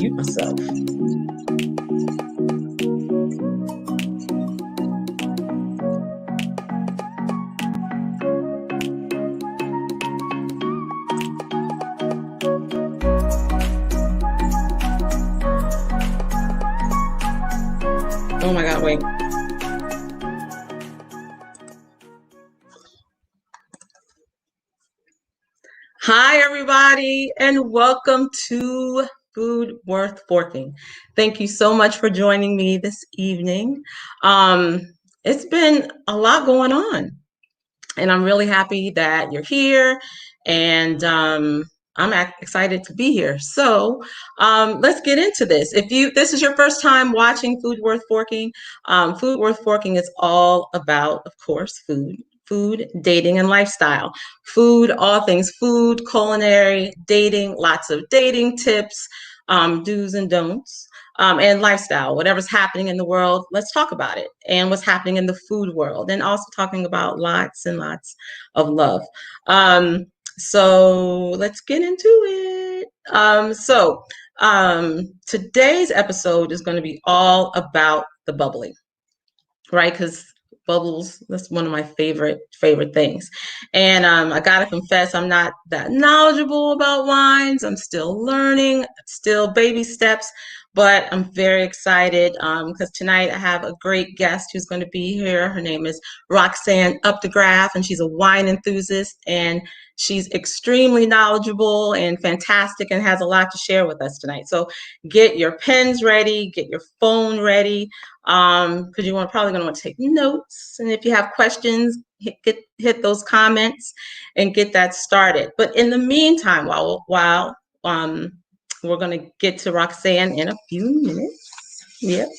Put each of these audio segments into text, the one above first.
mute myself. Oh my God, wait. Hi, everybody, and welcome to Food Worth Forking. Thank you so much for joining me this evening. It's been a lot going on, and I'm really happy that you're here, and I'm excited to be here. So let's get into this. If this is your first time watching Food Worth Forking, Food Worth Forking is all about, of course, food, dating, and lifestyle. Food, all things food, culinary, dating, lots of dating tips, do's and don'ts, and lifestyle. Whatever's happening in the world, let's talk about it. And what's happening in the food world, and also talking about lots and lots of love. So let's get into it. Today's episode is going to be all about the bubbly, right? Because bubbles, that's one of my favorite things. And I gotta confess, I'm not that knowledgeable about wines. I'm still learning, still baby steps, but I'm very excited because tonight I have a great guest who's going to be here. Her name is Roxanne Updegraph, and she's a wine enthusiast, and she's extremely knowledgeable and fantastic and has a lot to share with us tonight. So get your pens ready, get your phone ready, because you're probably going to want to take notes. And if you have questions, hit those comments and get that started. But in the meantime, while we're going to get to Roxanne in a few minutes. Yep.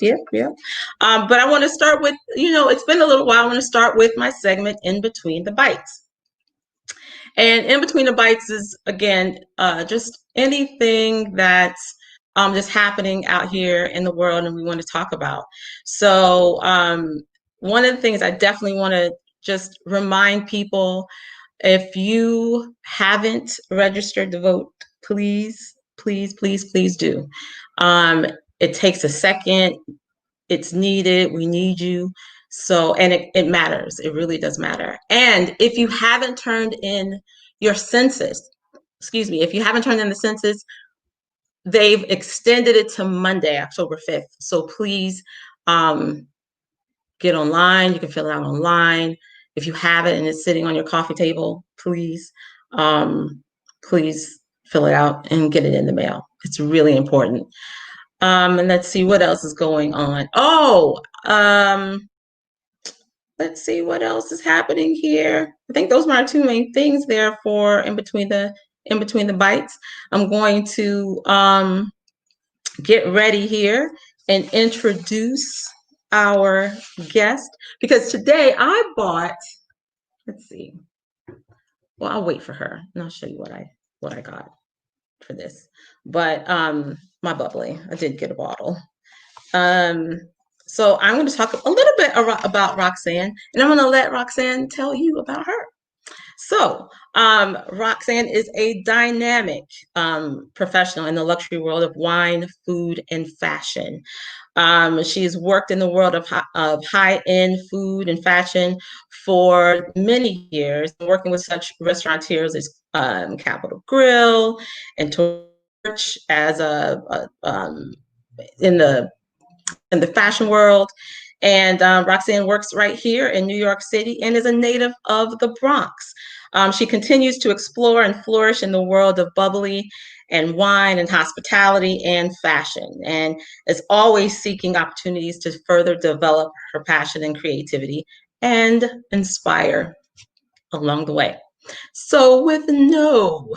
But I want to start with, it's been a little while. I want to start with my segment In Between the Bites. And In Between the Bites is, again, just anything that's just happening out here in the world and we want to talk about. So one of the things I definitely want to just remind people, if you haven't registered to vote, please do. It takes a second. It's needed. We need you. So, and it matters. It really does matter. And if you haven't turned in your census, if you haven't turned in the census, they've extended it to Monday, October 5th. So please get online. You can fill it out online. If you have it and it's sitting on your coffee table, please fill it out and get it in the mail. It's really important. And let's see what else is going on. Let's see what else is happening here. I think those are my two main things there for in between the bites. I'm going to get ready here and introduce our guest, because today I bought, let's see. Well, I'll wait for her and I'll show you what I got for this. But my bubbly, I did get a bottle. So I'm going to talk a little bit about Roxanne, and I'm going to let Roxanne tell you about her. So Roxanne is a dynamic professional in the luxury world of wine, food, and fashion. She's worked in the world of high-end food and fashion for many years, working with such restaurateurs as Capital Grille and Torch as in the fashion world. And Roxanne works right here in New York City and is a native of the Bronx. She continues to explore and flourish in the world of bubbly and wine and hospitality and fashion, and is always seeking opportunities to further develop her passion and creativity and inspire along the way. So with no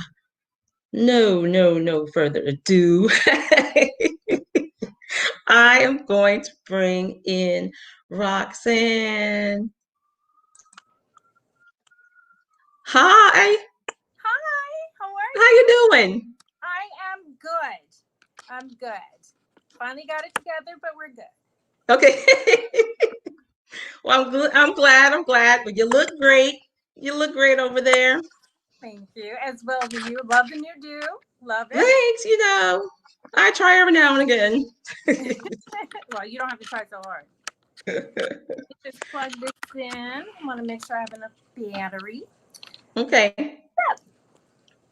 further ado, I am going to bring in Roxanne. Hi. Hi, how are you? How you doing? I am good. I'm good. Finally got it together, but we're good. Okay. Well, I'm glad. But you look great. You look great over there. Thank you. As well as you. Love the new do. Love it. Thanks. I try every now and again. Well, you don't have to try so hard. Just plug this in. I want to make sure I have enough battery. Okay.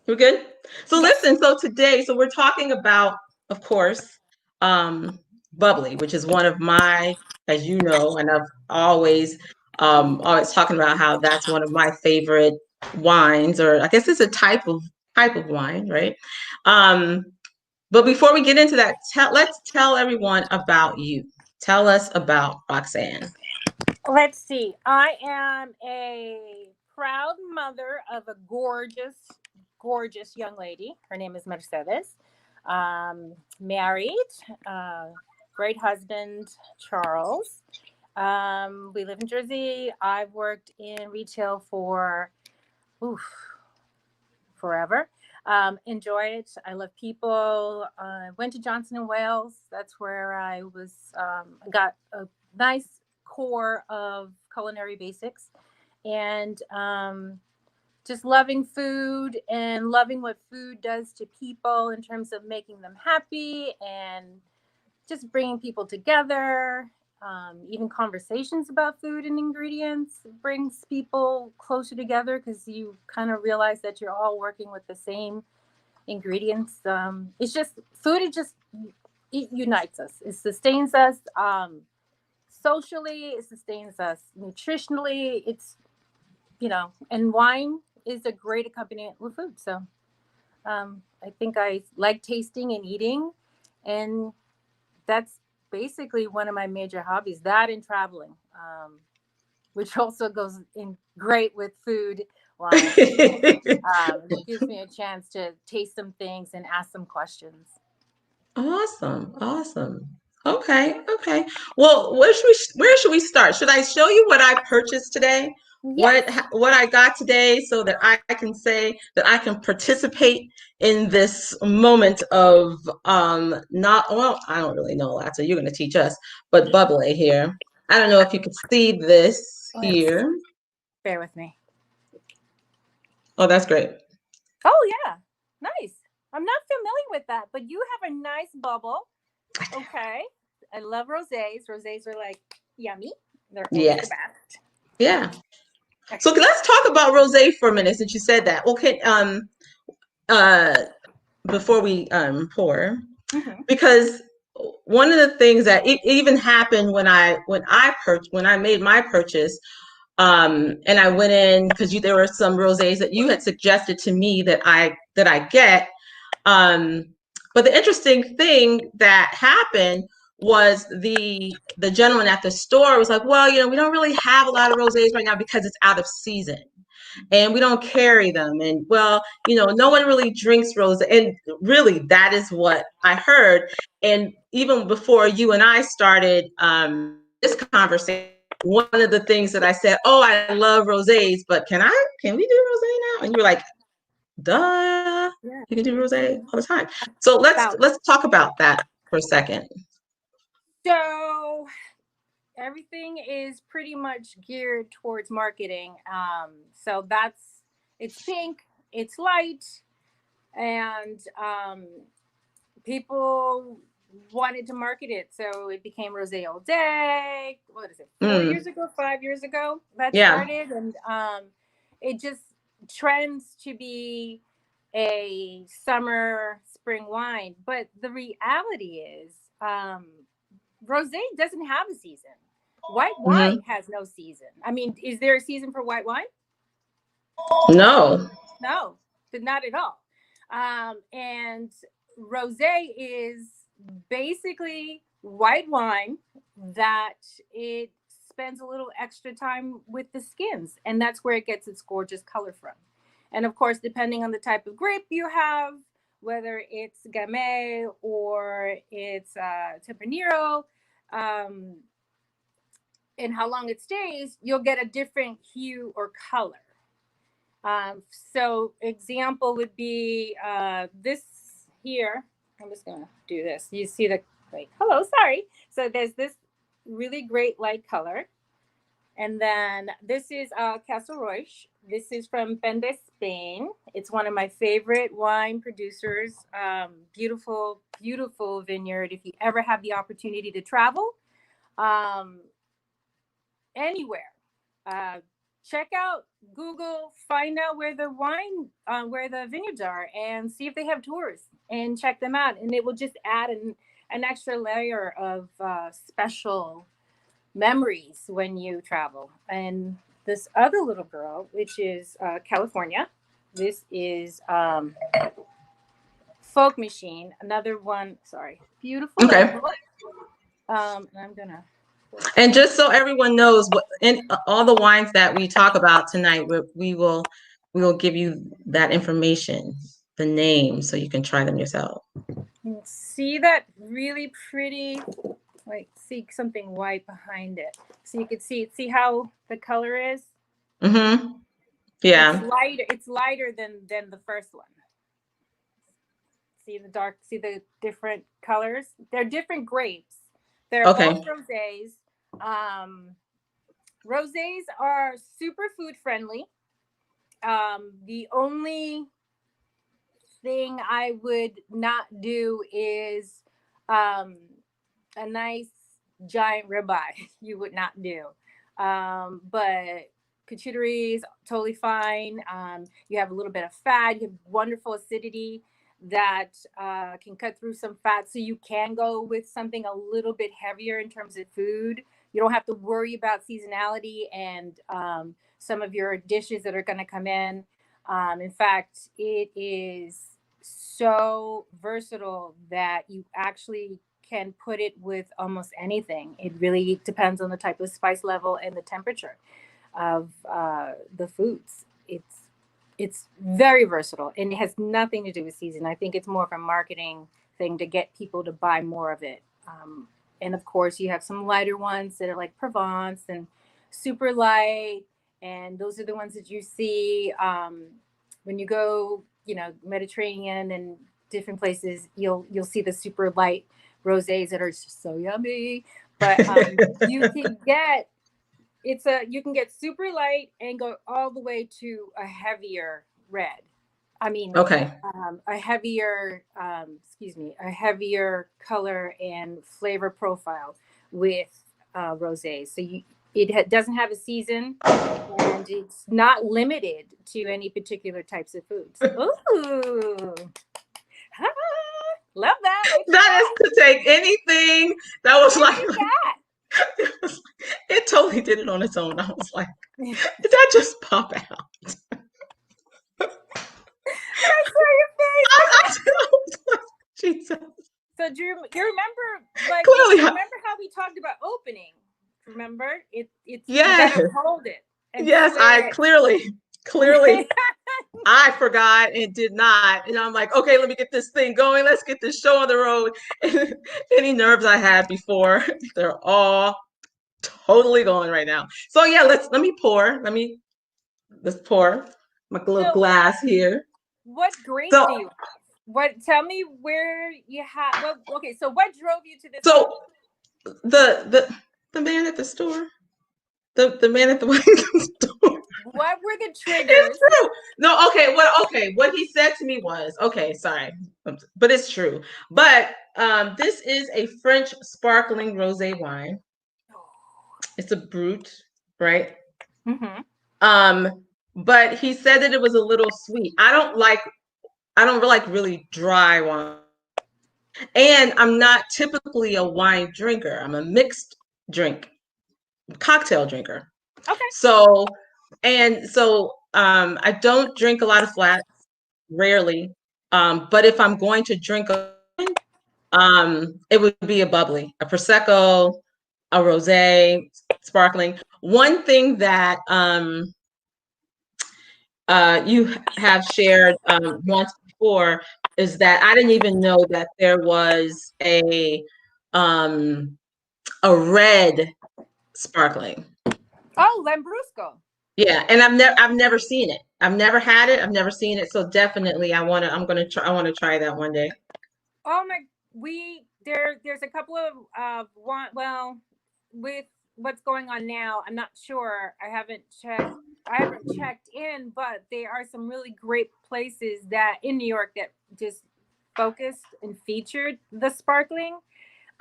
We're good. So Yes. listen, so we're talking about, of course, bubbly, which is one of my, as you know, and I've always talking about how that's one of my favorite wines, or I guess it's a type of wine, right? Um, but before we get into that, let's tell everyone about you. Tell us about Roxanne. Let's see. I am a proud mother of a gorgeous, gorgeous young lady. Her name is Mercedes. Married, uh, great husband, Charles. We live in Jersey. I've worked in retail for oof, forever. Enjoy it. I love people. Went to Johnson and Wales. That's where I was. Got a nice core of culinary basics, and just loving food and loving what food does to people in terms of making them happy and just bringing people together. Even conversations about food and ingredients brings people closer together because you kind of realize that you're all working with the same ingredients. It's just food. It unites us. It sustains us socially. It sustains us nutritionally. And wine is a great accompaniment with food. So I think I like tasting and eating, and that's basically one of my major hobbies, that and traveling, which also goes in great with food wine. It gives me a chance to taste some things and ask some questions. Awesome, awesome. Okay. Well, where should we start? Should I show you what I purchased today? What Yes. what I got today so that I can say that I can participate in this moment of not well, I don't really know a lot, so you're going to teach us, but bubbly here. I don't know if you could see this Let's here. bear with me. Oh, that's great. Oh yeah, nice. I'm not familiar with that, but you have a nice bubble. Okay. I love rosés. Rosés are like yummy. They're always the Yes. best. Yeah. Okay. So let's talk about rosé for a minute since you said that. Okay, uh before we pour, Mm-hmm. because one of the things that it even happened when I made my purchase, and I went in because there were some rosés that you had suggested to me that I get. um but the interesting thing that happened was the gentleman at the store was like, well, we don't really have a lot of rosés right now because it's out of season and we don't carry them. And well, no one really drinks rose. And really, that is what I heard. And even before you and I started this conversation, one of the things that I said, oh, I love rosés, but can we do rosé now? And you were like, duh, Yeah. you can do rosé all the time. So let's talk about that for a second. So everything is pretty much geared towards marketing. So it's pink, it's light, and people wanted to market it. So it became Rosé All Day. What is it, 4 years Mm, ago, 5 years ago that yeah. started? And it just trends to be a summer spring wine. But the reality is, rosé doesn't have a season. White Hmm. wine has no season. I mean, is there a season for white wine? No. No, not at all. And rosé is basically white wine that it spends a little extra time with the skins, and that's where it gets its gorgeous color from. And of course, depending on the type of grape you have, whether it's Gamay or it's Tempranillo, um, and how long it stays, you'll get a different hue or color. So example would be this here. I'm just gonna do this. You see the wait. Hello, sorry. So there's this really great light color. And then this is Casa Roche. This is from Pende, Spain. It's one of my favorite wine producers. Beautiful, beautiful vineyard. If you ever have the opportunity to travel um, anywhere, uh, check out Google, find out where the where the vineyards are, and see if they have tours and check them out. And it will just add an extra layer of special memories when you travel. And this other little girl, which is California, this is Folk Machine, another one. Sorry, beautiful Okay. label. And I'm gonna. And just so everyone knows, what in all the wines that we talk about tonight, we will give you that information, the name, so you can try them yourself. See that really pretty, like, see something white behind it, so you can see how the color is. Mm-hmm. Yeah. It's lighter than the first one. See the dark, see the different colors. They're different grapes. They're Okay. both rosés. Rosés are super food friendly. The only thing I would not do is a nice giant ribeye. You would not do. But charcuterie is totally fine. You have a little bit of fat. You have wonderful acidity that can cut through some fat. So you can go with something a little bit heavier in terms of food. You don't have to worry about seasonality and some of your dishes that are going to come in. In fact, it is so versatile that you actually can put it with almost anything. It really depends on the type of spice level and the temperature of the foods. It's very versatile, and it has nothing to do with season. I think it's more of a marketing thing to get people to buy more of it. And of course, you have some lighter ones that are like Provence and super light, and those are the ones that you see when you go, Mediterranean and different places. You'll see the super light rosés that are just so yummy. But you can get you can get super light and go all the way to a heavier red. I mean, Okay. a heavier, a heavier color and flavor profile with rosés. So doesn't have a season, and it's not limited to any particular types of foods. Ooh, love that. That is to take anything that was like. It totally did it on its own. I was like, did that just pop out? I saw your face. Jesus. So do you remember, like, Clearly, remember how we talked about opening? Remember? It's yes. You gotta hold it. Yes, I clearly I forgot and did not. And I'm like, okay, let me get this thing going. Let's get this show on the road. And any nerves I had before, they're all totally gone right now. So yeah, let's pour. Let's pour my little glass here. What grapes do you have? Tell me where you have. Well, okay, so what drove you to this? So the man at the store. The man at the wine store. What were the triggers? It's true. No, okay. What he said to me was, okay, sorry, but it's true. But this is a French sparkling rosé wine. It's a brut, right? Mm-hmm. But he said that it was a little sweet. I don't like really dry wine, and I'm not typically a wine drinker. I'm a mixed drink, cocktail drinker. Okay. So I don't drink a lot of flats, rarely. But if I'm going to drink it would be a bubbly, a prosecco, a rosé, sparkling. One thing that you have shared once before is that I didn't even know that there was a red sparkling. Oh, Lambrusco. Yeah, and I've never seen it. I've never had it. I've never seen it. So definitely I want to try that one day. Oh my, there's a couple of one, well, with what's going on now. I'm not sure. I haven't checked in, but there are some really great places that in New York that just focused and featured the sparkling.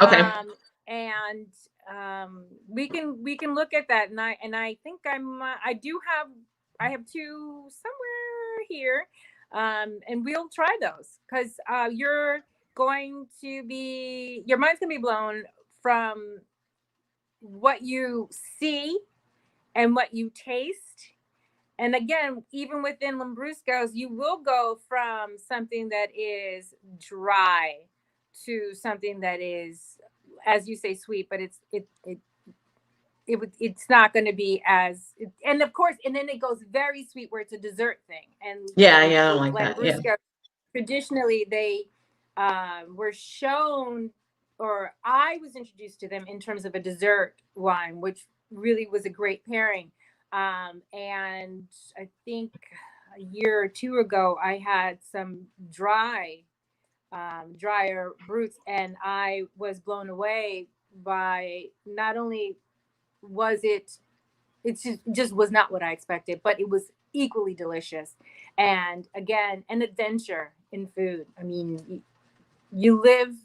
Okay. And we can look at that, and I think I have two somewhere here, and we'll try those because your mind's gonna be blown from what you see and what you taste. And again, even within Lambrusco's, you will go from something that is dry to something that is, as you say, sweet, but it's not going to be as, and of course, and then it goes very sweet where it's a dessert thing. And Yeah, yeah, I don't like that. Yeah. Lambrusco, traditionally they were shown, or I was introduced to them in terms of a dessert wine, which really was a great pairing. And I think a year or two ago, I had some drier brutes, and I was blown away by not only was it just was not what I expected, but it was equally delicious. And again, an adventure in food. I mean, you live,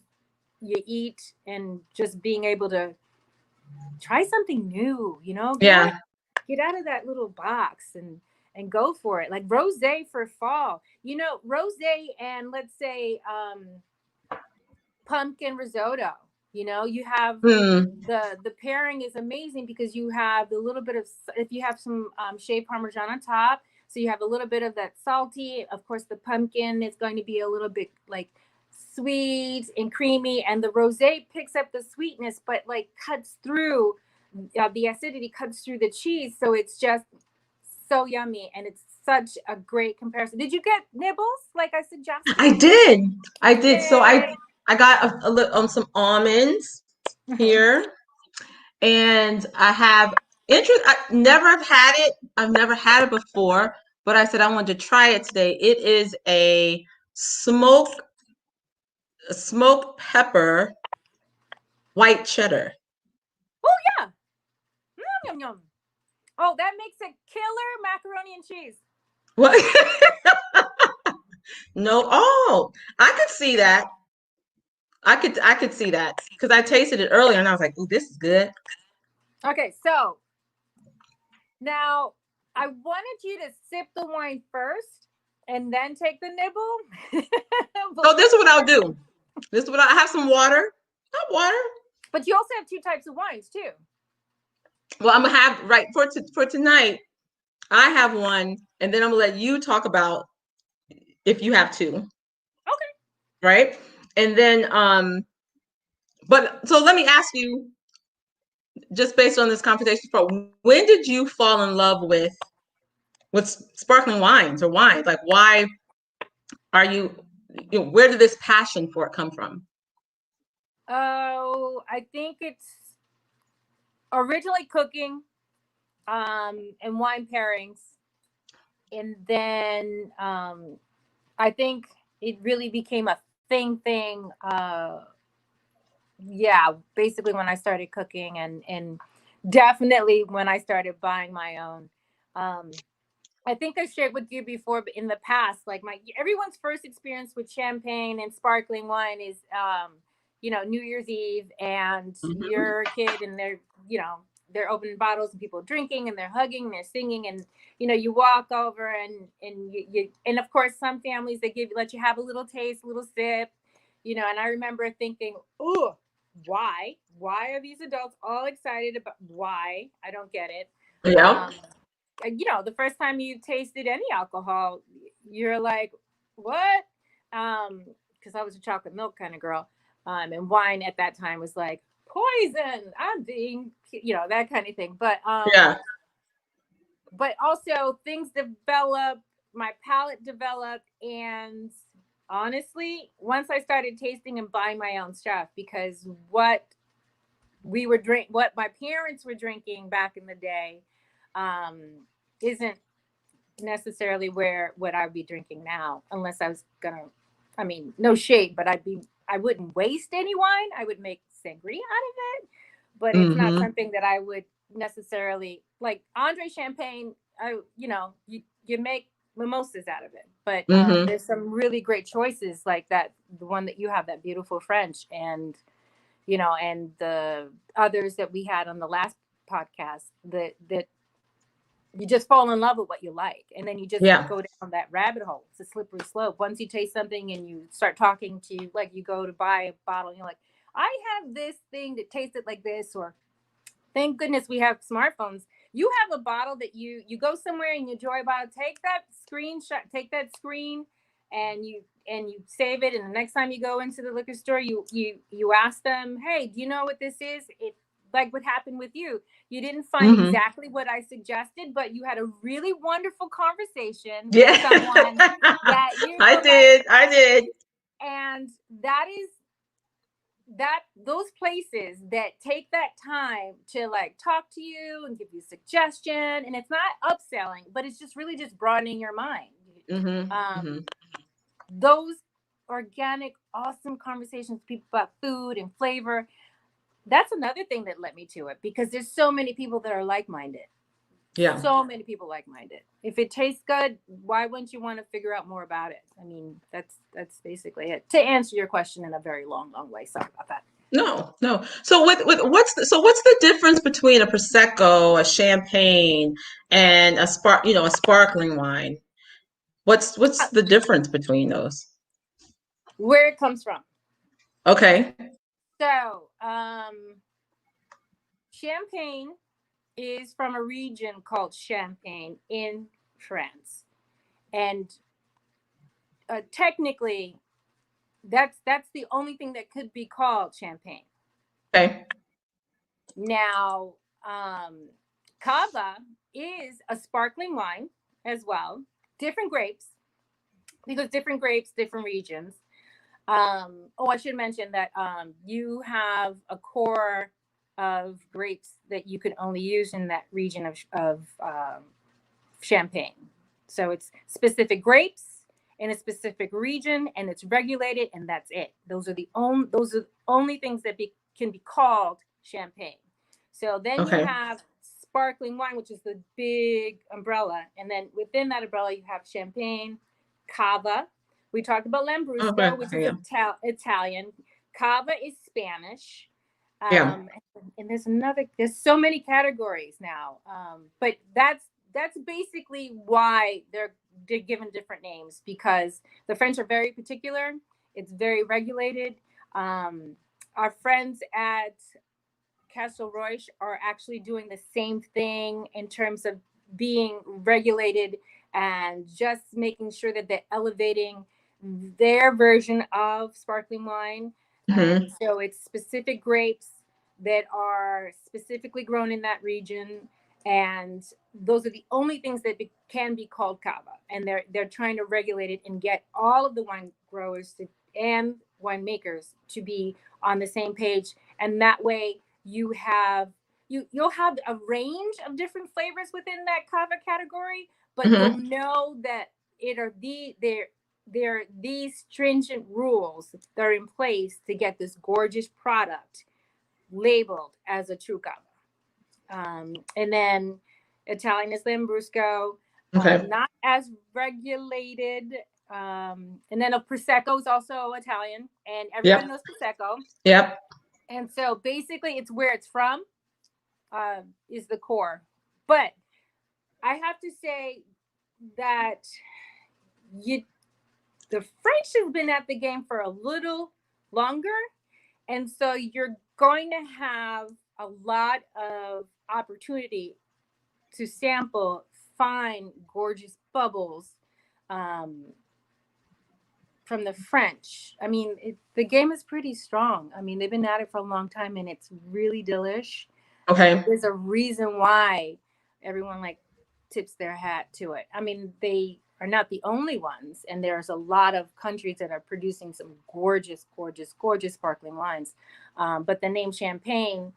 you eat, and just being able to try something new, Yeah. get out of that little box and go for it. Like rosé for fall. Rosé and let's say pumpkin risotto. You have Hmm. the pairing is amazing because you have the little bit of, if you have some shaved parmesan on top, so you have a little bit of that salty. Of course, the pumpkin is going to be a little bit like sweet and creamy, and the rosé picks up the sweetness, but like cuts through the acidity, cuts through the cheese, so it's just so yummy, and it's such a great comparison. Did you get nibbles like I suggested? I did. I did. So Yay! I got some almonds Mhm. here, and I have interest. I never have had it. I've never had it before, but I said I wanted to try it today. It is a smoke smoked pepper white cheddar. Oh yeah. Yum, yum, yum. Oh, that makes a killer macaroni and cheese. What? No. Oh, I could see that. I could see that because I tasted it earlier and I was like, "Ooh, this is good." Okay, so now I wanted you to sip the wine first and then take the nibble. So this is what I'll do. This is what I have some water. Not water. But you also have two types of wines too. Well, I'm gonna have right for tonight. I have one, and then I'm gonna let you talk about if you have two, Okay. right? And then but so let me ask you, just based on this conversation, when did you fall in love with sparkling wines or wines? Like, why are where did this passion for it come from? Oh, I think it's originally cooking and wine pairings. And then I think it really became a thing. Yeah, basically when I started cooking, and definitely when I started buying my own. Um, I think I shared with you before, but in the past, like everyone's first experience with champagne and sparkling wine is, New Year's Eve, and Mhm. you're a kid, and they're opening bottles, and people drinking, and they're hugging, and they're singing, and you walk over, and of course some families they let you have a little taste, a little sip, and I remember thinking, oh, why are these adults all excited about why? I don't get it. Yeah. Um, the first time you tasted any alcohol, you're like, what? Because I was a chocolate milk kind of girl. And wine at that time was like poison. I'm being, that kind of thing. Yeah. But also things developed, my palate developed, and honestly, once I started tasting and buying my own stuff, because what my parents were drinking back in the day, um, isn't necessarily where what I'd be drinking now, unless I was gonna. I mean, no shade, but I wouldn't waste any wine. I would make sangria out of it. but it's not Mm-hmm. something that I would necessarily like. Andre Champagne, you make mimosas out of it, but Mm-hmm. there's some really great choices like that. The one that you have, that beautiful French, and and the others that we had on the last podcast, that you just fall in love with what you like, and then you just Yeah. go down that rabbit hole. It's a slippery slope. Once you taste something and you start talking to, like, you go to buy a bottle and you're like, I have this thing that tasted like this, or thank goodness we have smartphones. You have a bottle that you go somewhere and you enjoy a bottle, take that screenshot, take that screen, and you save it, and the next time you go into the liquor store, you ask them, hey, do you know what this is? It, like what happened with you, you didn't find Mm-hmm. exactly what I suggested, but you had a really wonderful conversation with Yeah. someone that you I were like, did. I did. and that is that those places that take that time to like talk to you and give you a suggestion, and it's not upselling, but it's just really just broadening your mind. Mm-hmm. Mm-hmm. um those organic awesome conversations with people about food and flavor, that's another thing that led me to it, because there's so many people that are like-minded. Yeah. So many people like-minded. If it tastes good, why wouldn't you want to figure out more about it? I mean, that's basically it, to answer your question in a very long way. Sorry about that. No, no. So with what's the difference between a prosecco, a champagne, and a sparkling wine? What's the difference between those? Where it comes from. Okay. So, Champagne is from a region called Champagne in France, and technically, that's the only thing that could be called champagne. Okay. Now, cava is a sparkling wine as well. Different grapes, because different grapes, different regions. Oh, I should mention that you have a core of grapes that you can only use in that region of Champagne. So it's specific grapes in a specific region, and it's regulated, and that's it. Those are the only things that can be called champagne. So then you Okay. have sparkling wine, which is the big umbrella, and then within that umbrella you have champagne, cava. We talked about Okay. Lambrusco, which is Yeah. Italian. Cava is Spanish. Yeah. Um, and there's so many categories now. But that's basically why they're given different names, because the French are very particular. It's very regulated. Um, our friends at Castle Roche are actually doing the same thing in terms of being regulated, and just making sure that they're elevating their version of sparkling wine. And Hmm. so it's specific grapes that are specifically grown in that region. And those are the only things that can be called cava. And they're trying to regulate it and get all of the wine growers and winemakers to be on the same page. And that way you'll have a range of different flavors within that cava category, but you'll Hmm. know that it are there are these stringent rules that are in place to get this gorgeous product labeled as a true cava. And then Italian is Lambrusco, Okay. not as regulated. And then a Prosecco is also Italian, and everybody Yep. knows Prosecco. Yep. And so basically, it's where it's from, is the core. But I have to say that you the French has been at the game for a little longer, and so you're going to have a lot of opportunity to sample fine, gorgeous bubbles um, from the French. I mean, the game is pretty strong. I mean, they've been at it for a long time, and it's really delish. And Okay. there's a reason why everyone like tips their hat to it. I mean, they are not the only ones, and there's a lot of countries that are producing some gorgeous, gorgeous, gorgeous sparkling wines. But the name champagne,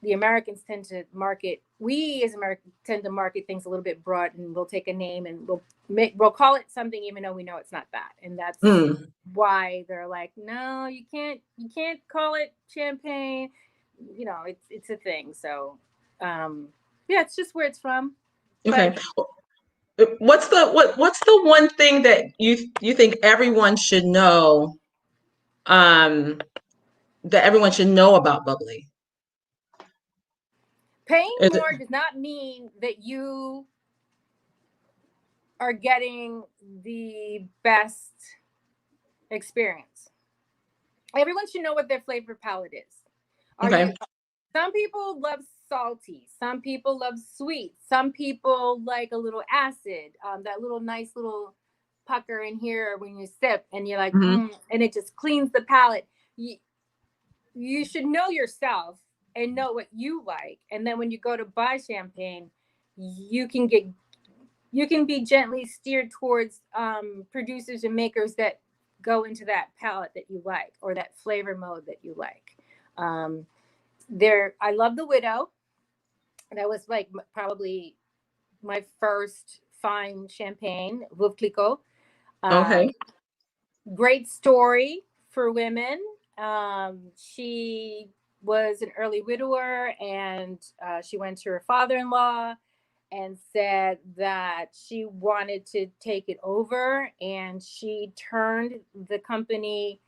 the Americans tend to market. We as Americans tend to market things a little bit broad, and we'll take a name and we'll call it something even though we know it's not that. And that's Mm. why they're like, no, you can't call it champagne. it's a thing. So, yeah, it's just where it's from. Okay. But What's the one thing that you think everyone should know, um, that everyone should know about bubbly? paying Is it more does not mean that you are getting the best experience. Everyone should know what their flavor palette is. Are you okay? Some people love salty, some people love sweet, some people like a little acid, that little nice little pucker in here when you sip and you're like, Hmm. and it just cleans the palate. You should know yourself and know what you like. And then when you go to buy champagne, you can get you can be gently steered towards producers and makers that go into that palette that you like or that flavor mode that you like. Um, I love the Widow. That was like probably my first fine champagne, Veuve Clicquot. Um, Okay. Great story for women. She was an early widower, and she went to her father-in-law and said that she wanted to take it over, and she turned the company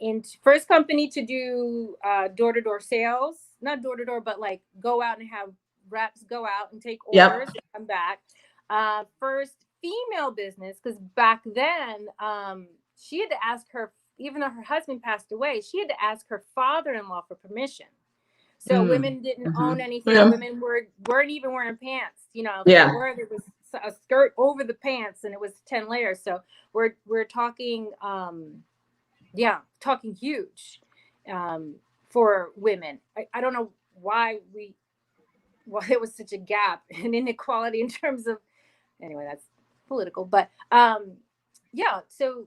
into first company to do door-to-door sales, not door-to-door, but like go out and have reps go out and take orders Yep. and come back. First female business, because back then she had to ask her, even though her husband passed away, she had to ask her father-in-law for permission. So Mm. women didn't Hmm. own anything. Yeah. Women weren't even wearing pants. If they Yeah. were, there was a skirt over the pants, and it was 10 layers. So we're talking, yeah, talking huge for women. I don't know why there was such a gap and inequality in terms of, anyway, that's political, but yeah, so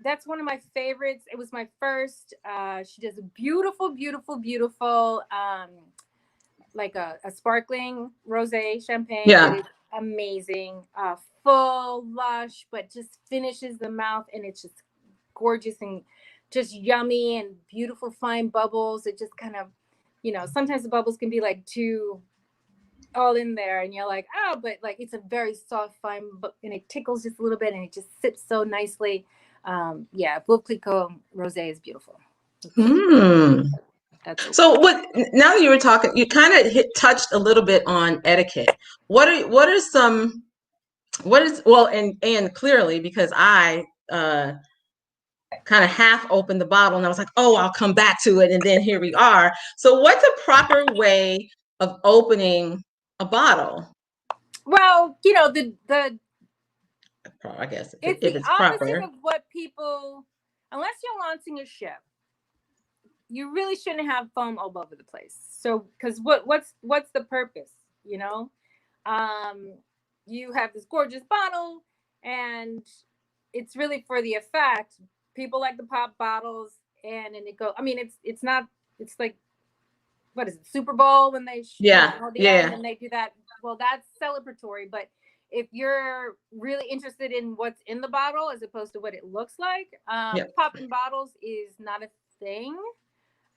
that's one of my favorites. It was my first. She does a beautiful like a sparkling rosé champagne that Yeah. is amazing, full, lush, but just finishes the mouth, and it's just gorgeous and just yummy and beautiful fine bubbles. It just kind of, sometimes the bubbles can be like too all in there, and you're like, oh, but like it's a very soft, fine, and it tickles just a little bit, and it just sips so nicely. Yeah, Veuve Clicquot rosé is beautiful. Hmm. That's it. So now that you were talking, you kind of touched a little bit on etiquette. What are some, what is, well, and clearly, because I kind of half opened the bottle and I was like, oh, I'll come back to it. And then here we are. So what's a proper way of opening a bottle? Well, the I guess it's if the it's opposite proper. of what people, unless you're launching a ship, you really shouldn't have foam all over the place. So, because what's the purpose? You know, um, you have this gorgeous bottle, and it's really for the effect. People like the pop bottles, and it go. I mean, it's not. It's like, what is it, Super Bowl when they Yeah. all the end Yeah. and they do that. Well, that's celebratory, but if you're really interested in what's in the bottle as opposed to what it looks like, Yeah. popping bottles is not a thing,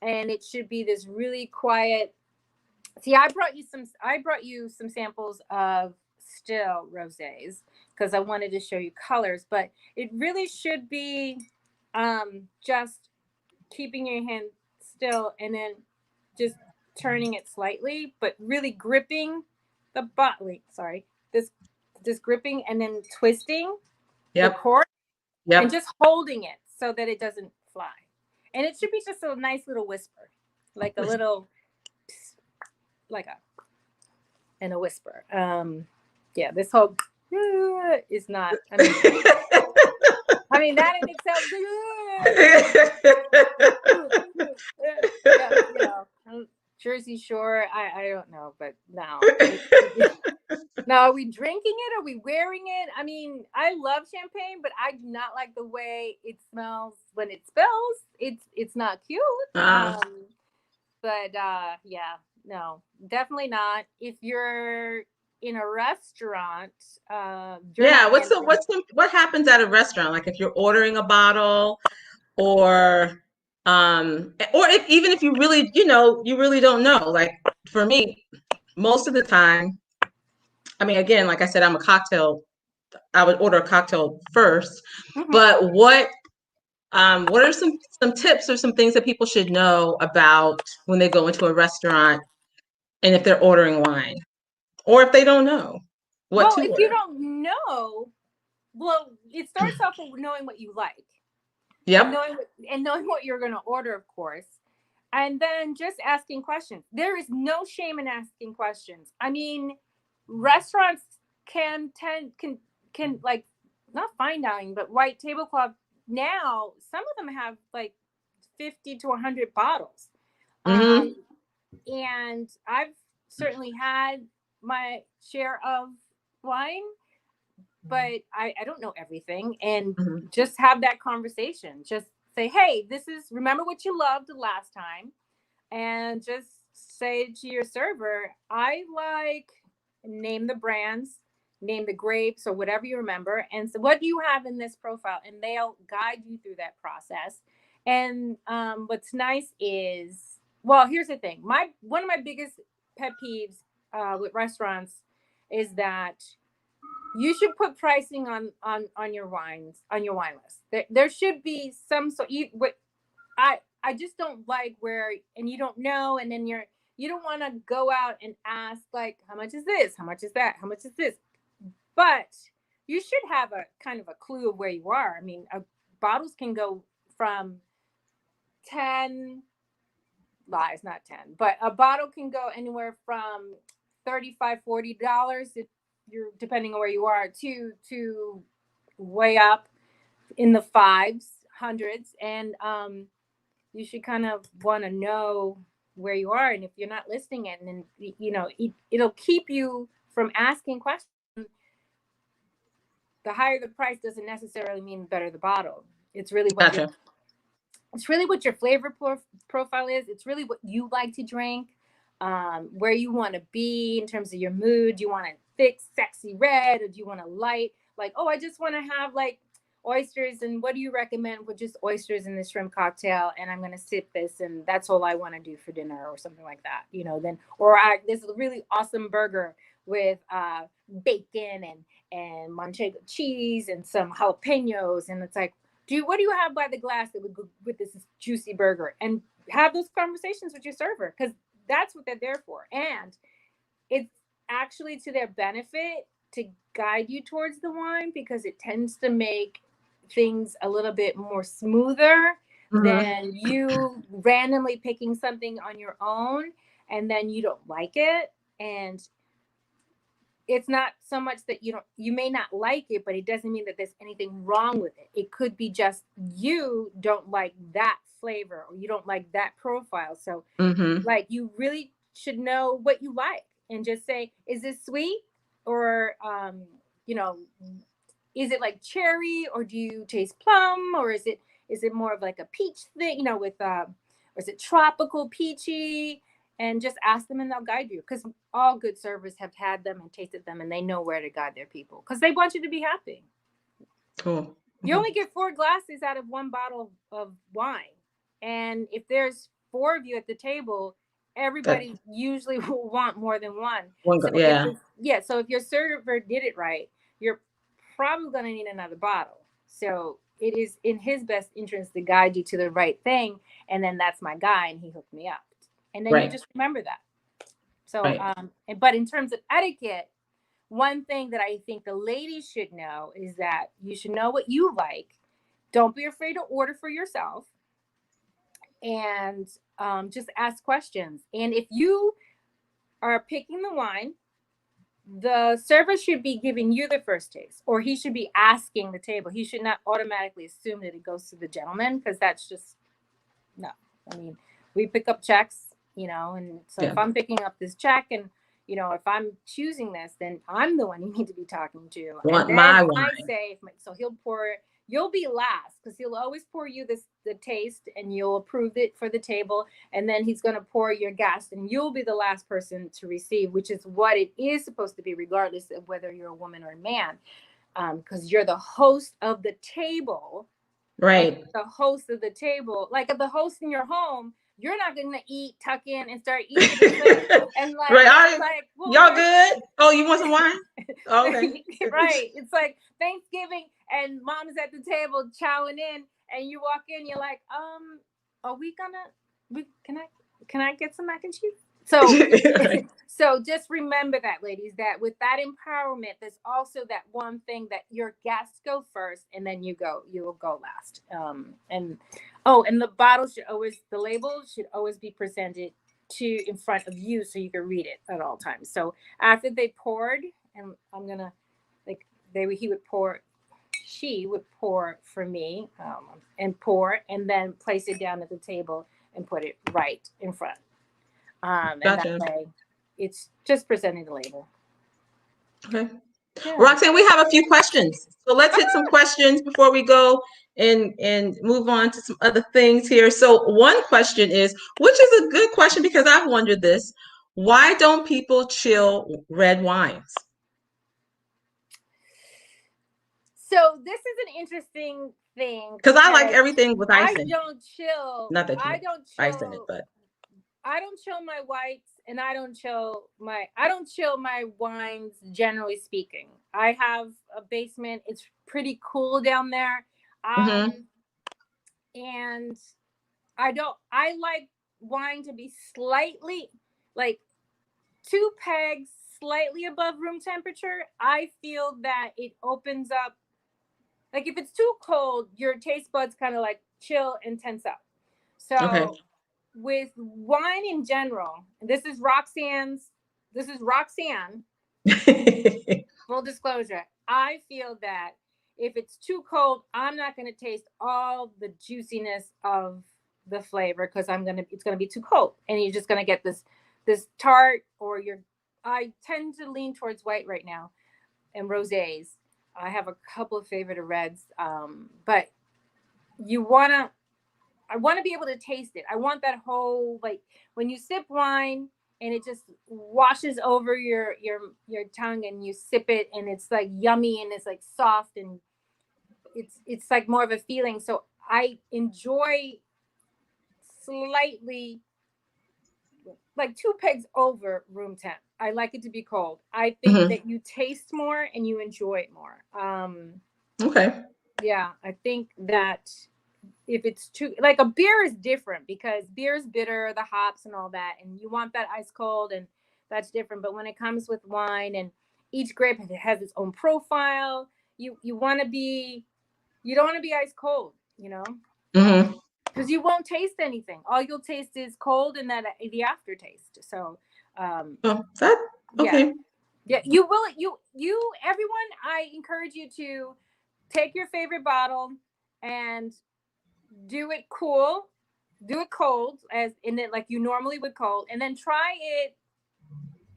and it should be this really quiet. See, I brought you some samples of still rosés because I wanted to show you colors, but it really should be just keeping your hand still and then just turning it slightly, but really gripping the bottle. Sorry, this gripping and then twisting the Yep. cork and Yep. just holding it so that it doesn't fly. And it should be just a nice little whisper, like a little, like a and a whisper. Yeah, this whole is not. I mean that in itself. Yeah, Jersey Shore. I don't know, but no. Now, are we drinking it? Are we wearing it? I mean, I love champagne, but I do not like the way it smells when it spills. It's not cute. uh, But yeah, no, definitely not. If you're in a restaurant, you're yeah. not handling. What happens at a restaurant? Like if you're ordering a bottle or Or even if you really, you really don't know. Like for me, most of the time, I mean, again, like I said, I would order a cocktail first, Mhm. but what are some tips or some things that people should know about when they go into a restaurant and if they're ordering wine, or if they don't know what Well, to if you order? don't know, well, it starts off with knowing what you like and Yep. knowing what you're going to order, of course, and then just asking questions. There is no shame in asking questions. I mean, restaurants can like, not fine dining, but white tablecloth now. Some of them have like 50 to 100 bottles, Mm-hmm. and I've certainly had my share of wine, but I don't know everything. And Mm-hmm. just have that conversation. Just say, hey, this is, remember what you loved the last time. And just say to your server, I like, name the brands, name the grapes or whatever you remember. And so, what do you have in this profile? And they'll guide you through that process. And what's nice is, well, here's the thing. One of my biggest pet peeves with restaurants is that you should put pricing on your wines, on your wine list. There should be some, so you what I just don't like where, and you don't know, and then you don't want to go out and ask like, how much is this, how much is that, how much is this, but you should have a kind of a clue of where you are. I mean, bottles can go from 10 lies, not 10, but a bottle can go anywhere from 35, $40 if you're, depending on where you are, to way up in the fives, hundreds. And you should kind of want to know where you are. And if you're not listing it, and then it'll keep you from asking questions. The higher the price doesn't necessarily mean the better the bottle. It's really what your Gotcha. it's really what your flavor profile is. It's really what you like to drink, where you want to be in terms of your mood. Do you want a thick, sexy red, or do you want a light? Like, oh, I just want to have like oysters, and what do you recommend with just oysters in the shrimp cocktail? And I'm going to sip this, and that's all I want to do for dinner, or something like that. Then, or there's a really awesome burger with bacon and manchego cheese and some jalapenos, and it's like, what do you have by the glass that would go with this juicy burger? And have those conversations with your server, because that's what they're there for. And it's actually to their benefit to guide you towards the wine, because it tends to make things a little bit more smoother Mm-hmm. than you randomly picking something on your own and then you don't like it. And it's not so much that you may not like it, but it doesn't mean that there's anything wrong with it. It could be just you don't like that flavor, or you don't like that profile. So Mm-hmm. like, you really should know what you like, and just say, is this sweet, or you know is it like cherry, or do you taste plum, or is it more of like a peach thing, with or is it tropical peachy? And just ask them, and they'll guide you, because all good servers have had them and tasted them, and they know where to guide their people, because they want you to be happy. Cool. You Mm-hmm. only get 4 glasses out of one bottle of wine. And if there's 4 of you at the table, That everybody usually will want more than one. one. So Yeah. if your server did it right, you're probably going to need another bottle. So it is in his best interest to guide you to the right thing. And then that's my guy, and he hooked me up. And then you Right. just remember that. So, Right. but in terms of etiquette, one thing that I think the ladies should know is that you should know what you like. Don't be afraid to order for yourself, and just ask questions. And if you are picking the wine, the server should be giving you the first taste, or he should be asking the table. He should not automatically assume that it goes to the gentleman, because that's just no. I mean, we pick up checks, and so Yeah. if I'm picking up this check, and if I'm choosing this, then I'm the one you need to be talking to. And Want then my I wine. say, so he'll pour it. You'll be last, because he'll always pour you the taste, and you'll approve it for the table. And then he's going to pour your guest, and you'll be the last person to receive, which is what it is supposed to be, regardless of whether you're a woman or a man, because you're the host of the table. Right. The host of the table, like the host in your home, you're not gonna eat, tuck in, and start eating and like, Right. like, well, y'all good? Oh, you want some wine? Oh, okay. Right. It's like Thanksgiving, and mom's at the table chowing in, and you walk in, you're like, are we gonna? Can I get some mac and cheese? So, Right. so just remember that, ladies, that with that empowerment, there's also that one thing that your guests go first, and then you will go last. And the bottle should always, the label should always be presented to in front of you so you can read it at all times. So after they poured, and I'm gonna like she would pour for me, and pour, and then place it down at the table and put it right in front. And Gotcha. that way, it's just presenting the label. Okay. Yeah. Roxanne, we have a few questions. So let's hit some questions before we go and move on to some other things here. So one question is, which is a good question because I've wondered this, why don't people chill red wines? So this is an interesting thing Because I like everything with ice I in it. don't chill. Not that you I like don't ice in it, chill. but I don't chill my whites, and I don't chill my wines, generally speaking. I have a basement. It's pretty cool down there. And I like wine to be slightly, like, 2 pegs slightly above room temperature. I feel that it opens up, like, if it's too cold, your taste buds kind of like chill and tense up. So okay. with wine in general, this is Roxanne. Full disclosure, I feel that if it's too cold, I'm not going to taste all the juiciness of the flavor because it's going to be too cold, and you're just going to get this tart, or I tend to lean towards white right now, and rosés. I have a couple of favorite of reds, but I want to be able to taste it. I want that whole, like, when you sip wine and it just washes over your tongue, and you sip it, and it's like yummy, and it's like soft, and it's like more of a feeling. So I enjoy slightly, like, 2 pegs over room temp. I like it to be cold. I think that you taste more and you enjoy it more. Okay. Yeah, I think that if it's too, like, a beer is different because beer is bitter, the hops and all that, and you want that ice cold, and that's different. But when it comes with wine, and each grape has its own profile, you want to be, you don't want to be ice cold, because you won't taste anything. All you'll taste is cold, and that the aftertaste. So okay. Yeah, you will. Everyone, I encourage you to take your favorite bottle and do it cold, as in it, like you normally would cold, and then try it,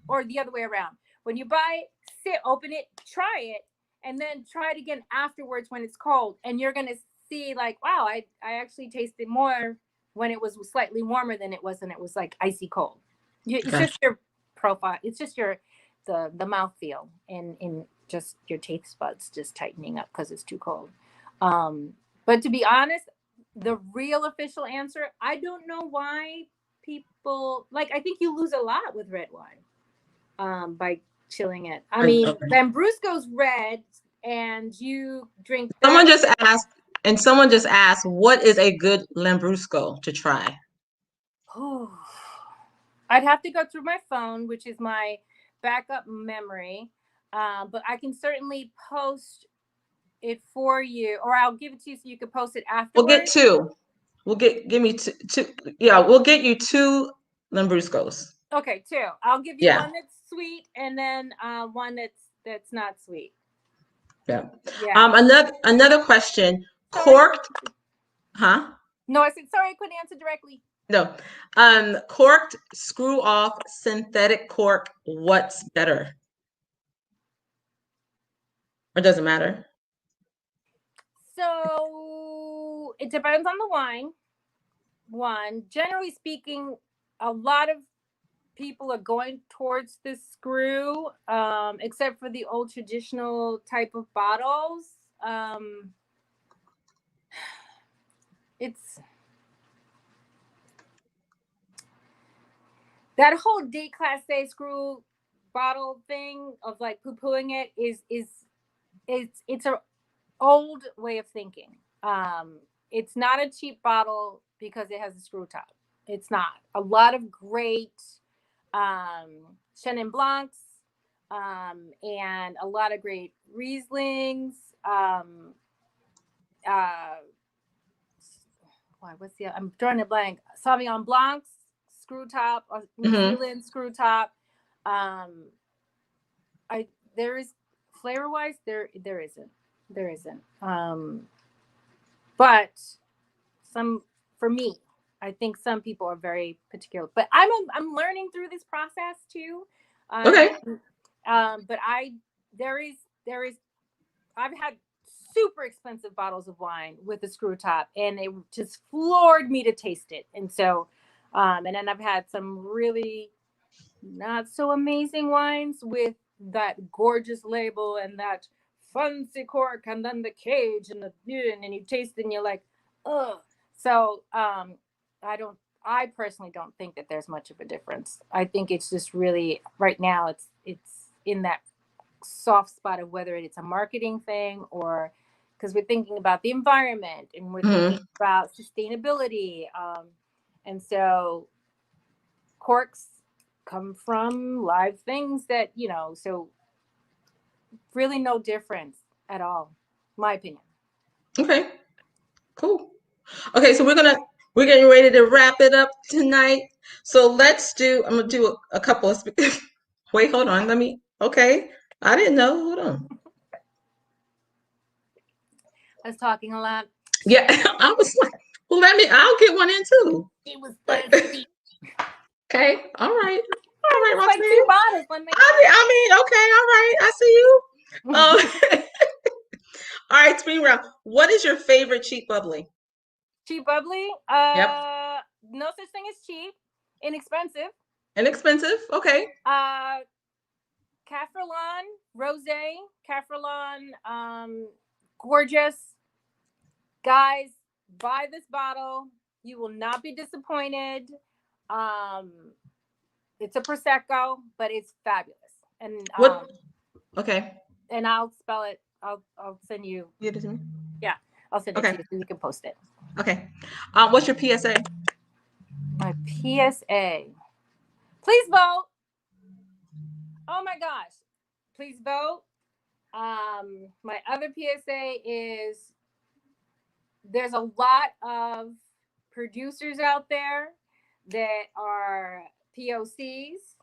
or the other way around. When you buy it, open it, try it, and then try it again afterwards when it's cold, and you're gonna see, like, wow, I actually tasted more when it was slightly warmer than it was, and it was like icy cold. It's just your profile. It's just the mouth feel, and in just your taste buds just tightening up because it's too cold. But to be honest, the real official answer, I don't know why people, like, I think you lose a lot with red wine by chilling it. I mean, Lambrusco's red, and you drink that. Someone just asked, what is a good Lambrusco to try? I'd have to go through my phone, which is my backup memory, but I can certainly post it for you, or I'll give it to you so you can post it afterwards. We'll get two. Give me two. Yeah, we'll get you 2 Lambruscos. Okay, 2. I'll give you one that's sweet, and then one that's not sweet. Yeah. Another question. Sorry. Corked. Huh? No, I said sorry. I couldn't answer directly. No. Corked, screw off, synthetic cork. What's better? Or doesn't matter? So it depends on the wine. Generally speaking, a lot of people are going towards this screw, except for the old traditional type of bottles. it's that whole declasse screw bottle thing of like poo-pooing it is it's a old way of thinking. It's not a cheap bottle because it has a screw top. It's not. A lot of great Chenin Blancs and a lot of great Rieslings. Uh, what's the? I'm drawing a blank. Sauvignon Blancs, screw top, or New Zealand screw top. There is flavor wise there isn't. But some for me, I think some people are very particular. But I'm learning through this process too. Okay. But there is I've had super expensive bottles of wine with a screw top, and it just floored me to taste it. And so, and then I've had some really not so amazing wines with that gorgeous label and that fancy cork, and then the cage and you taste it and you're like, ugh. So, I personally don't think that there's much of a difference. I think it's just really right now it's in that soft spot of whether it's a marketing thing or because we're thinking about the environment and we're thinking about sustainability. And so corks come from live things that, so really no difference at all, my opinion. Okay, cool. Okay, so we're getting ready to wrap it up tonight. So I'm gonna do a couple of, wait, hold on, okay. I didn't know, hold on. I was talking a lot. Yeah, I was like, well, I'll get one in too. She was thirsty. Okay, all right, It's like 2 bottles. Okay, all right, I see you. All right, spin round. What is your favorite cheap bubbly? Cheap bubbly? Yep. No such thing as cheap. Inexpensive. Inexpensive. Okay. Cafrelon, Rosé, Cafrelon, gorgeous. Guys, buy this bottle. You will not be disappointed. It's a Prosecco, but it's fabulous. And what? Okay. And I'll spell it. I'll send you. Give it to me. Yeah, I'll send it to you so you can post it. Okay. What's your PSA? My PSA. Please vote. Oh my gosh. Please vote. My other PSA is there's a lot of producers out there that are POCs.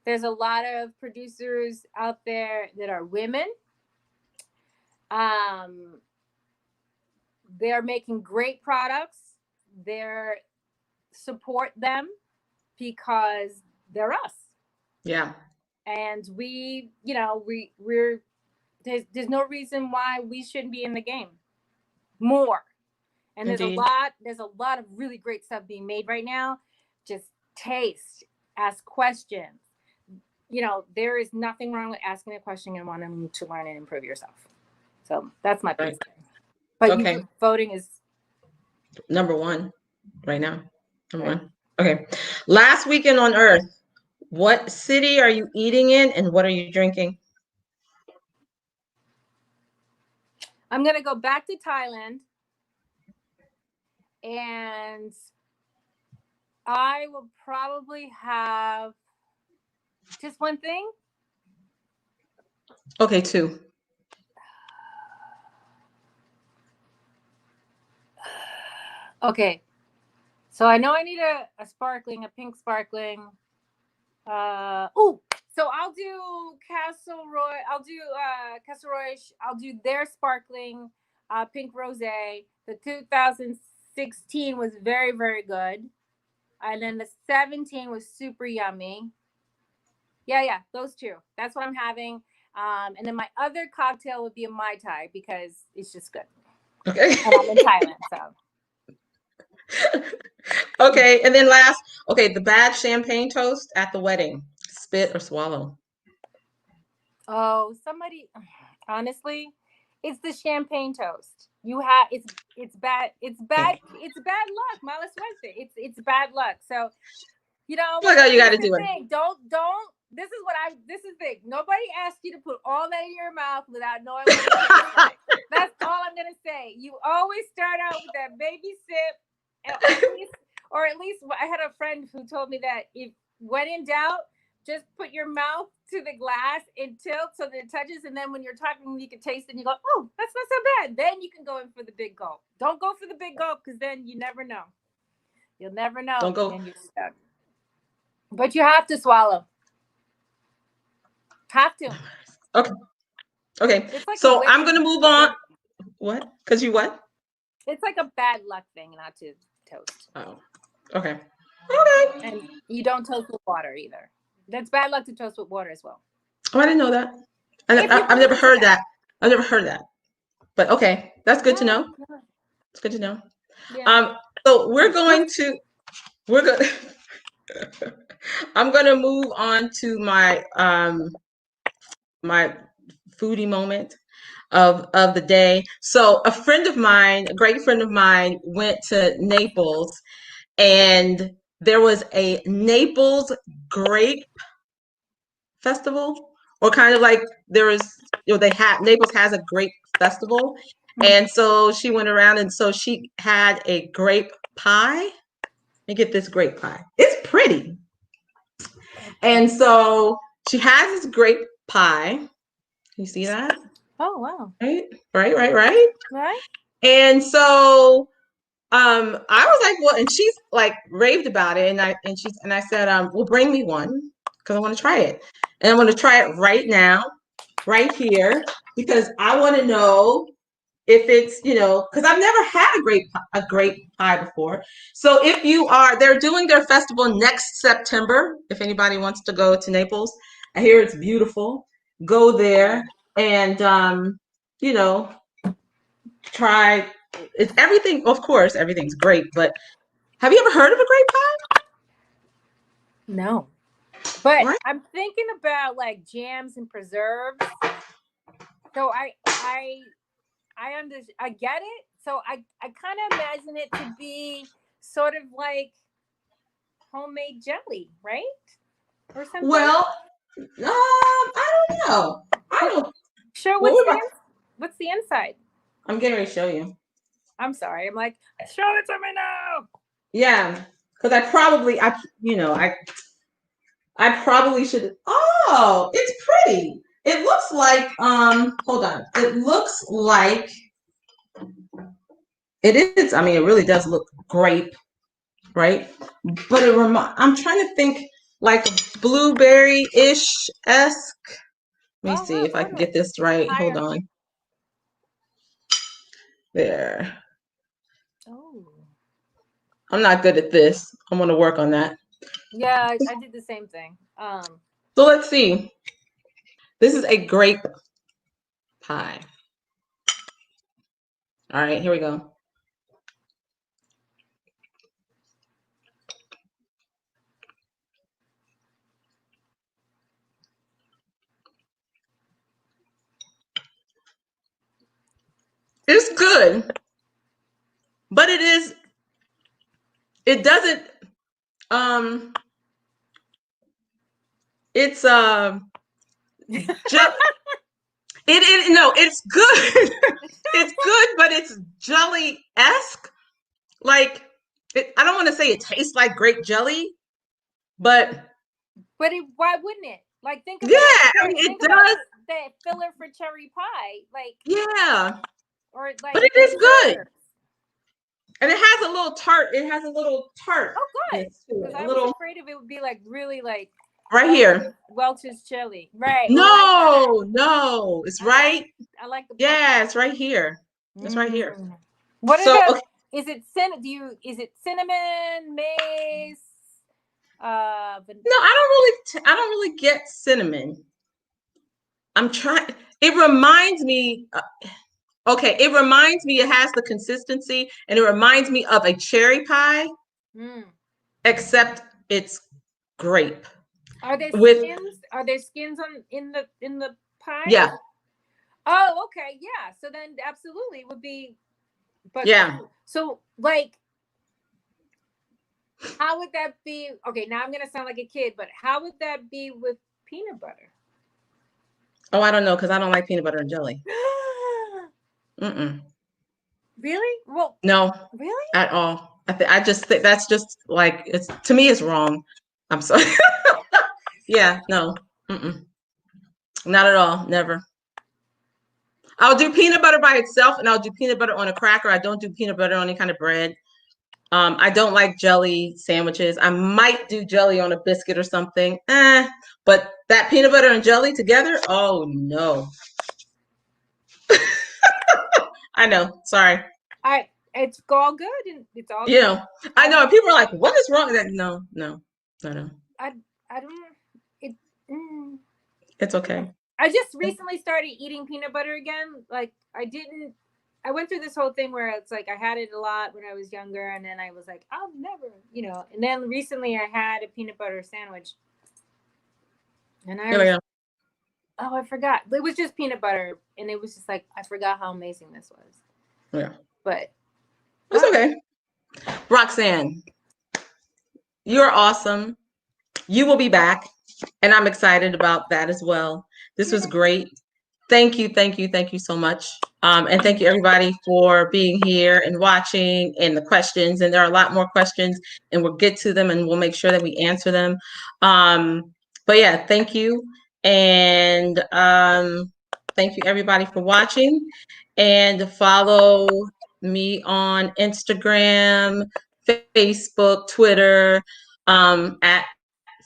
There's a lot of producers out there that are women. They're making great products. They're support them because they're us. Yeah. And we're there's no reason why we shouldn't be in the game more. And Indeed. there's a lot of really great stuff being made right now. Just taste, ask questions. There is nothing wrong with asking a question and wanting to learn and improve yourself. So that's my piece. But okay. Voting is number one right now. Number one. Okay. Last weekend on Earth, what city are you eating in and what are you drinking? I'm going to go back to Thailand. And I will probably have just one thing. Okay, 2. Okay. So I know I need a pink sparkling. So I'll do Castle Roy. I'll do Castle Roy. I'll do their sparkling pink rosé. The 2016 was very, very good. And then the 17 was super yummy. Yeah, those 2. That's what I'm having. And then my other cocktail would be a Mai Tai because it's just good. Okay. And I'm in Thailand, so. Okay, and then last, the bad champagne toast at the wedding. Spit or swallow? Oh, honestly, It's the champagne toast. You have it's bad. It's bad. It's bad luck. Mala suerte. It's bad luck. So you know, Oh my God, you got here's to the do it. thing. Don't. This is the thing. Nobody asked you to put all that in your mouth without knowing what it tastes like. That's all I'm gonna say. You always start out with that baby sip, or at least I had a friend who told me that if when in doubt, just put your mouth to the glass and tilt so that it touches, and then when you're talking, you can taste it and you go, oh, that's not so bad. Then you can go in for the big gulp. Don't go for the big gulp because then you never know. You'll never know. Don't go. And you're stuck. But you have to swallow. Have to. Okay. Okay. It's like So I'm gonna move on. What? Because you what? It's like a bad luck thing not to toast. Oh. Okay. Okay. And you don't toast with water either. That's bad luck to toast with water as well. Oh, I didn't know that. I've never heard that. I've never heard that. But okay, that's good to know. It's good to know. Yeah. So we're going I'm gonna move on to my my foodie moment of the day. So a friend of mine, a great friend of mine, went to Naples, and there was a Naples grape festival, or kind of like there is, they had Naples has a grape festival, and so she went around, and so she had a grape pie. Let me get this grape pie. It's pretty, and so she has this grape pie. You see that? Oh wow! Right. And so I was like, well, and she's like raved about it, and I said, well, bring me one because I want to try it, and I want to try it right now, right here, because I want to know if it's, because I've never had a grape pie before. So if they're doing their festival next September. If anybody wants to go to Naples, I hear it's beautiful. Go there and try. It's everything. Of course, everything's great, but have you ever heard of a grape pie? No, but Right? I'm thinking about like jams and preserves. So I get it. So I kind of imagine it to be sort of like homemade jelly, right? Or something. Well, I don't know. I don't. Sure. What What's the inside? I'm getting ready to show you. I'm sorry. I'm like, show it to me now. Yeah, because I probably should. Oh, it's pretty. It looks like hold on. It looks like it is. I mean, it really does look grape, right? But I'm trying to think like blueberry-ish esque. Let me see if I can get this right. Hold on. There. Oh. I'm not good at this. I'm gonna work on that. Yeah, I did the same thing. So let's see. This is a grape pie. All right, here we go. It's good, but it doesn't, it's, no, it's good. It's good, but it's jelly-esque. Like, I don't want to say it tastes like grape jelly, but why wouldn't it? Like, think of yeah, it. I mean, it About does. the filler for cherry pie, like Yeah, or like. but it is good. Dessert. And it has a little tart. It has a little tart. Oh, good. Because I was afraid if it would be like really like right here. Welch's chili, right? No, it's right. I like the. Yeah, it's right here. It's right here. What so, are the? Okay. Is it cinnamon, mace? No, I don't really get cinnamon. I'm trying. It reminds me. Okay, it reminds me. It has the consistency, and it reminds me of a cherry pie, except it's grape. Are there skins? Are there skins in the pie? Yeah. Oh, okay. Yeah. So then absolutely it would be, but Yeah. So like, how would that be? Okay, now I'm gonna sound like a kid, but how would that be with peanut butter? Oh, I don't know, because I don't like peanut butter and jelly. Mm-mm. Really? Well, No, really? at all. I just think that's just like, it's, to me, it's wrong. I'm sorry. Yeah, no. Mm-mm. Not at all. Never. I'll do peanut butter by itself, and I'll do peanut butter on a cracker. I don't do peanut butter on any kind of bread. I don't like jelly sandwiches. I might do jelly on a biscuit or something. But that peanut butter and jelly together? Oh no. I know. Sorry. It's all good and it's all You good. know, I know. People are like, "What is wrong with that?" No, no, no, no. I don't. It. Mm. It's okay. I just recently started eating peanut butter again. Like I went through this whole thing where it's like I had it a lot when I was younger, and then I was like, I'll never, And then recently I had a peanut butter sandwich, and oh, I forgot. It was just peanut butter, and it was just like I forgot how amazing this was. Yeah, but it's okay. Roxanne, you're awesome. You will be back, and I'm excited about that as well. This was great. Thank you, thank you, thank you so much. And thank you everybody for being here and watching and the questions. And there are a lot more questions, and we'll get to them and we'll make sure that we answer them. But yeah, thank you. And thank you everybody for watching, and follow me on Instagram, Facebook, Twitter, at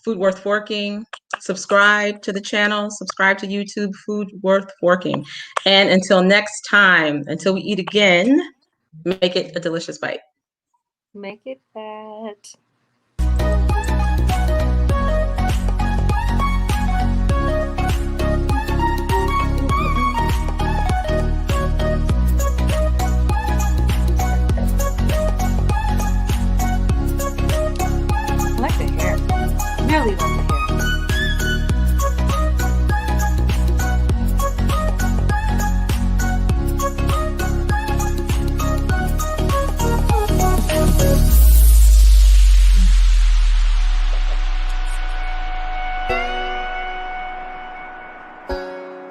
Food Worth Forking. Subscribe to the channel, subscribe to YouTube, Food Worth Forking. And until next time, until we eat again, make it a delicious bite. Make it fat. I like the hair. Really.